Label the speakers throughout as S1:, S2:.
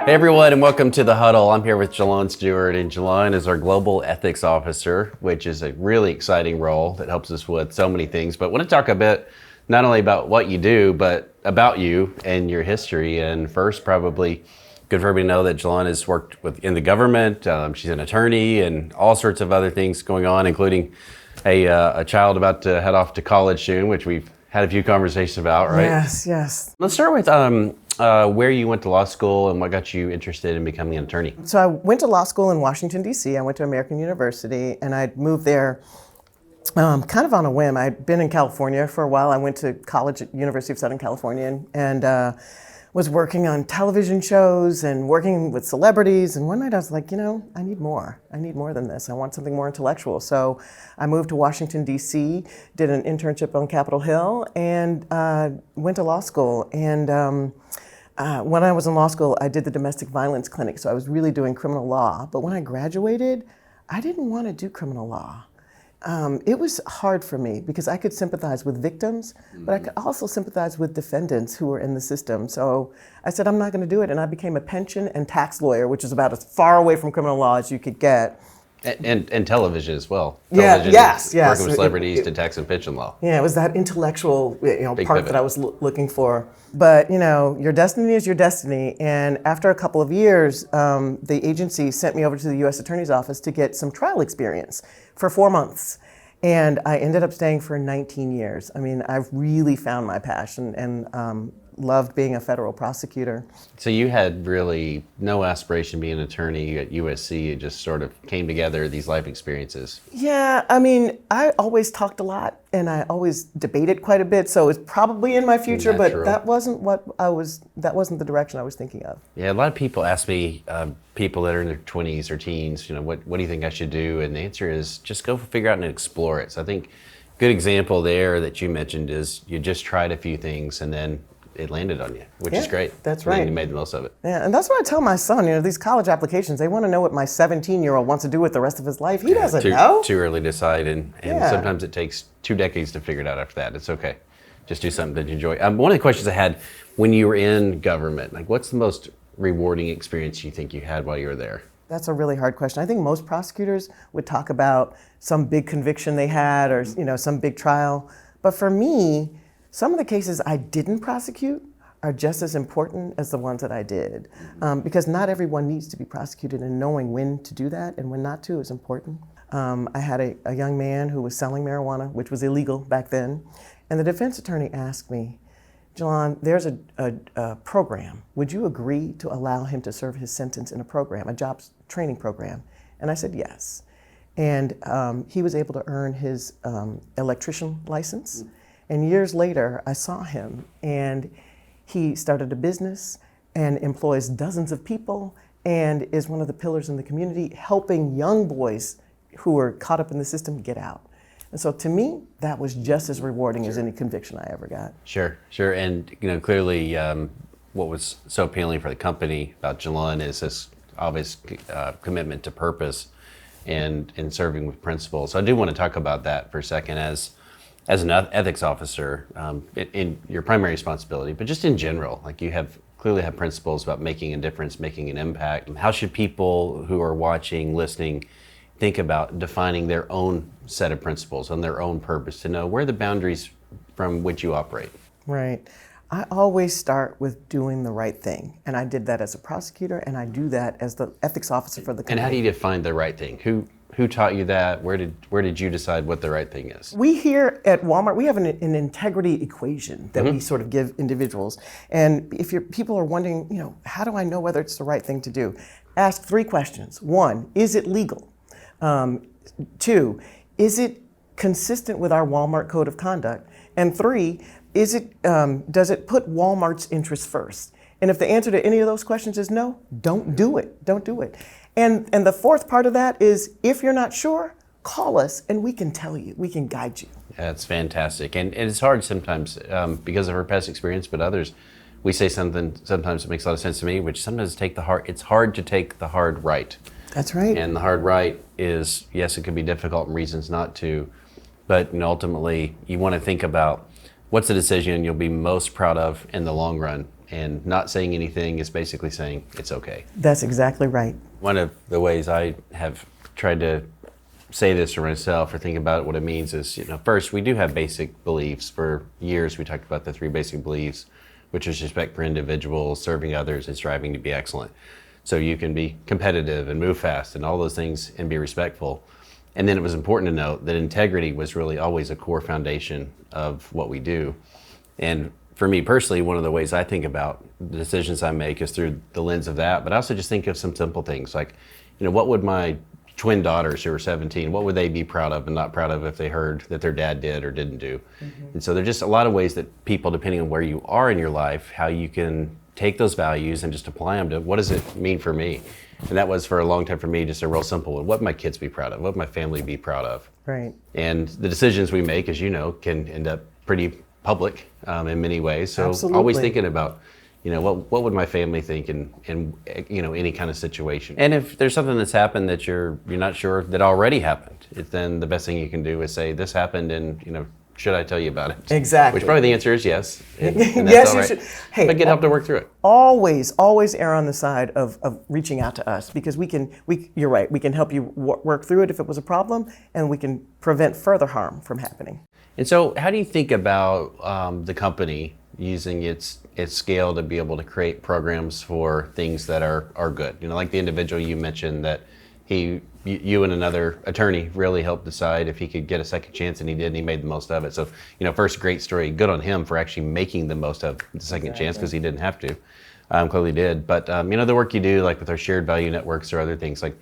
S1: Hey everyone, and welcome to The Huddle. I'm here with Jalon Stewart, and Jalon is our Global Ethics Officer, which is a really exciting role that helps us with so many things. But I want to talk a bit, not only about what you do, but about you and your history. And first, probably good for everybody to know that Jalon has worked in the government. She's an attorney and all sorts of other things going on, including a child about to head off to college soon, which we've had a few conversations about, right?
S2: Yes.
S1: Let's start with where you went to law school and what got you interested in becoming an attorney.
S2: So I went to law school in Washington, D.C. I went to American University, and I moved there kind of on a whim. I'd been in California for a while. I went to college at University of Southern California and was working on television shows and working with celebrities. And one night I was like, I need more. I need more than this. I want something more intellectual. So I moved to Washington, D.C., did an internship on Capitol Hill, and went to law school. And when I was in law school, I did the domestic violence clinic, so I was really doing criminal law. But when I graduated, I didn't want to do criminal law. It was hard for me because I could sympathize with victims, but I could also sympathize with defendants who were in the system. So I said, I'm not going to do it, and I became a pension and tax lawyer, which is about as far away from criminal law as you could get.
S1: And television as well.
S2: Yes.
S1: Working with celebrities to tax and pension law.
S2: Yeah, it was that intellectual part
S1: pivot
S2: that I was looking for. But your destiny is your destiny. And after a couple of years, the agency sent me over to the U.S. Attorney's Office to get some trial experience for 4 months. And I ended up staying for 19 years. I mean, I've really found my passion and loved being a federal prosecutor.
S1: So you had really no aspiration being an attorney at USC. It just sort of came together, these life experiences.
S2: Yeah, I mean, I always talked a lot and I always debated quite a bit, so it's probably in my future,
S1: Natural.
S2: but that wasn't the direction I was thinking of.
S1: Yeah, a lot of people ask me, people that are in their 20s or teens, what do you think I should do? And the answer is just go figure out and explore it. So I think a good example there that you mentioned is you just tried a few things and then it landed on you, which is great.
S2: That's right.
S1: And you made the most of it.
S2: Yeah, and that's what I tell my son. These college applications, they want to know what my 17-year-old wants to do with the rest of his life. He doesn't know.
S1: Too early to decide, and sometimes it takes 2 decades to figure it out after that. It's okay. Just do something that you enjoy. One of the questions I had when you were in government, what's the most rewarding experience you think you had while you were there?
S2: That's a really hard question. I think most prosecutors would talk about some big conviction they had or some big trial. But for me, some of the cases I didn't prosecute are just as important as the ones that I did, because not everyone needs to be prosecuted, and knowing when to do that and when not to is important. I had a young man who was selling marijuana, which was illegal back then, and the defense attorney asked me, Jalon, there's a program. Would you agree to allow him to serve his sentence in a program, a jobs training program? And I said yes. And he was able to earn his electrician license. And years later, I saw him, and he started a business and employs dozens of people and is one of the pillars in the community, helping young boys who are caught up in the system get out. And so to me, that was just as rewarding as any conviction I ever got.
S1: Sure. And clearly what was so appealing for the company about Jalon is this obvious commitment to purpose and serving with principles. So I do want to talk about that for a second as an ethics officer, in your primary responsibility, but just in general, you clearly have principles about making a difference, making an impact. How should people who are watching, listening, think about defining their own set of principles and their own purpose to know where are the boundaries from which you operate?
S2: Right. I always start with doing the right thing. And I did that as a prosecutor, and I do that as the ethics officer for the company.
S1: And how do you define the right thing? Who taught you that? Where did you decide what the right thing is?
S2: We here at Walmart, we have an integrity equation that we sort of give individuals. And if people are wondering, how do I know whether it's the right thing to do? Ask 3 questions. 1, is it legal? 2, is it consistent with our Walmart code of conduct? And 3, does it put Walmart's interests first? And if the answer to any of those questions is no, don't do it. Don't do it. And the 4th part of that is, if you're not sure, call us and we can tell you, we can guide you.
S1: That's fantastic. And it's hard sometimes because of our past experience, but others, we say something sometimes that makes a lot of sense to me, which sometimes it's hard to take the hard right.
S2: That's right.
S1: And the hard right is, yes, it can be difficult and reasons not to, but ultimately you want to think about what's the decision you'll be most proud of in the long run? And not saying anything is basically saying it's okay.
S2: That's exactly right.
S1: One of the ways I have tried to say this to myself or think about what it means is, first, we do have basic beliefs. For years, we talked about the 3 basic beliefs, which is respect for individuals, serving others, and striving to be excellent. So you can be competitive and move fast and all those things and be respectful. And then it was important to note that integrity was really always a core foundation of what we do. And for me personally, one of the ways I think about the decisions I make is through the lens of that, but I also just think of some simple things like, what would my twin daughters who are 17, what would they be proud of and not proud of if they heard that their dad did or didn't do? And so there's just a lot of ways that people, depending on where you are in your life, how you can take those values and just apply them to what does it mean for me? And that was for a long time for me just a real simple one. What would my kids be proud of? What would my family be proud of?
S2: Right.
S1: And the decisions we make, as you know, can end up pretty public in many ways. So
S2: Absolutely.
S1: always thinking about, what would my family think in any kind of situation. And if there's something that's happened that you're not sure that already happened, then the best thing you can do is say, this happened and, should I tell you about it?
S2: Exactly.
S1: Which probably the answer is yes. And that's
S2: Yes,
S1: all
S2: you
S1: right.
S2: should. Hey,
S1: but get help to work through it.
S2: always err on the side of reaching out to us, because you're right, we can help you work through it if it was a problem, and we can prevent further harm from happening.
S1: And so how do you think about the company using its scale to be able to create programs for things that are good? Like the individual you mentioned that you and another attorney really helped decide if he could get a second chance, and he did, and he made the most of it. So, first, great story. Good on him for actually making the most of the second chance, because he didn't have to. Clearly did. But, the work you do, like with our shared value networks or other things, like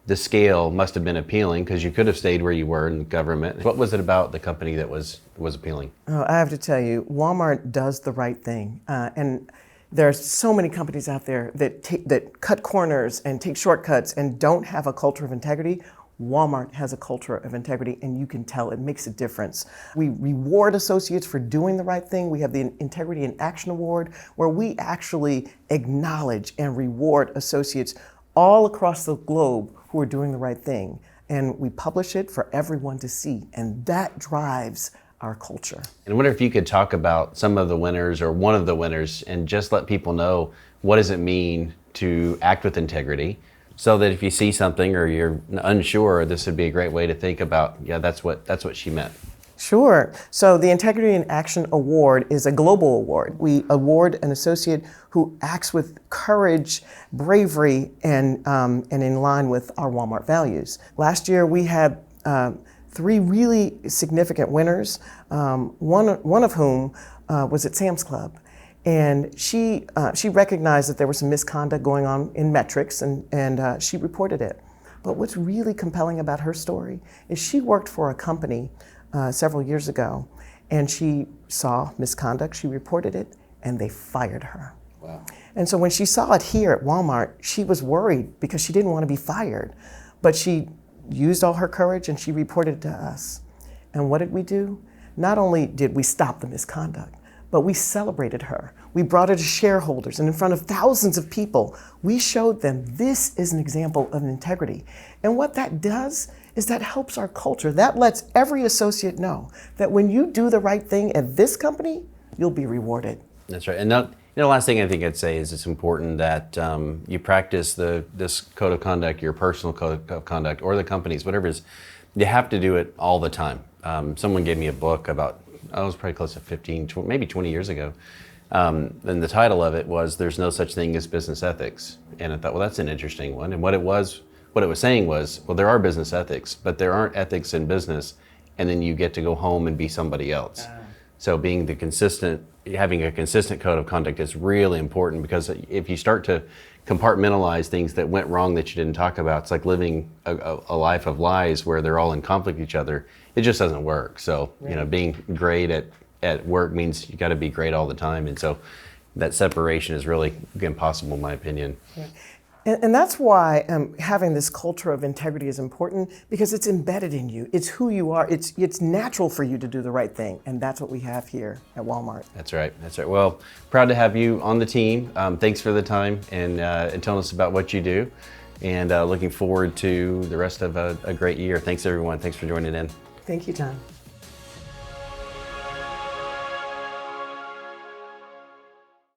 S1: the scale must have been appealing because you could have stayed where you were in government. What was it about the company that was appealing?
S2: Oh, I have to tell you, Walmart does the right thing. And there are so many companies out there that cut corners and take shortcuts and don't have a culture of integrity. Walmart has a culture of integrity, and you can tell it makes a difference. We reward associates for doing the right thing. We have the Integrity in Action Award, where we actually acknowledge and reward associates all across the globe who are doing the right thing. And we publish it for everyone to see, and that drives our culture.
S1: And I wonder if you could talk about some of the winners or one of the winners and just let people know what does it mean to act with integrity, so that if you see something or you're unsure, this would be a great way to think about, that's what she meant.
S2: Sure. So the Integrity in Action Award is a global award. We award an associate who acts with courage, bravery, and in line with our Walmart values. Last year we had 3 really significant winners, one of whom was at Sam's Club. And she recognized that there was some misconduct going on in metrics, and she reported it. But what's really compelling about her story is she worked for a company several years ago, and she saw misconduct, she reported it, and they fired her.
S1: Wow.
S2: And so when she saw it here at Walmart, she was worried because she didn't want to be fired. But she used all her courage and she reported it to us. And what did we do? Not only did we stop the misconduct, but we celebrated her. We brought her to shareholders, and in front of thousands of people, we showed them this is an example of integrity. And what that does is that helps our culture. That lets every associate know that when you do the right thing at this company, you'll be rewarded.
S1: That's right. And the last thing I think I'd say is it's important that you practice this code of conduct, your personal code of conduct, or the company's, whatever it is. You have to do it all the time. Someone gave me a book about, it was probably close to 15, maybe 20 years ago. And the title of it was "There's No Such Thing as Business Ethics." And I thought, well, that's an interesting one. And what it was saying was, well, there are business ethics, but there aren't ethics in business, and then you get to go home and be somebody else. So having a consistent code of conduct is really important, because if you start to compartmentalize things that went wrong that you didn't talk about, it's like living a life of lies where they're all in conflict with each other. It just doesn't work. So, being great at work means you got to be great all the time. And so that separation is really impossible, in my opinion.
S2: Yeah. And that's why having this culture of integrity is important, because it's embedded in you. It's who you are. It's natural for you to do the right thing. And that's what we have here at Walmart.
S1: That's right. That's right. Well, proud to have you on the team. Thanks for the time and telling us about what you do. And looking forward to the rest of a great year. Thanks, everyone. Thanks for joining in.
S2: Thank you, John.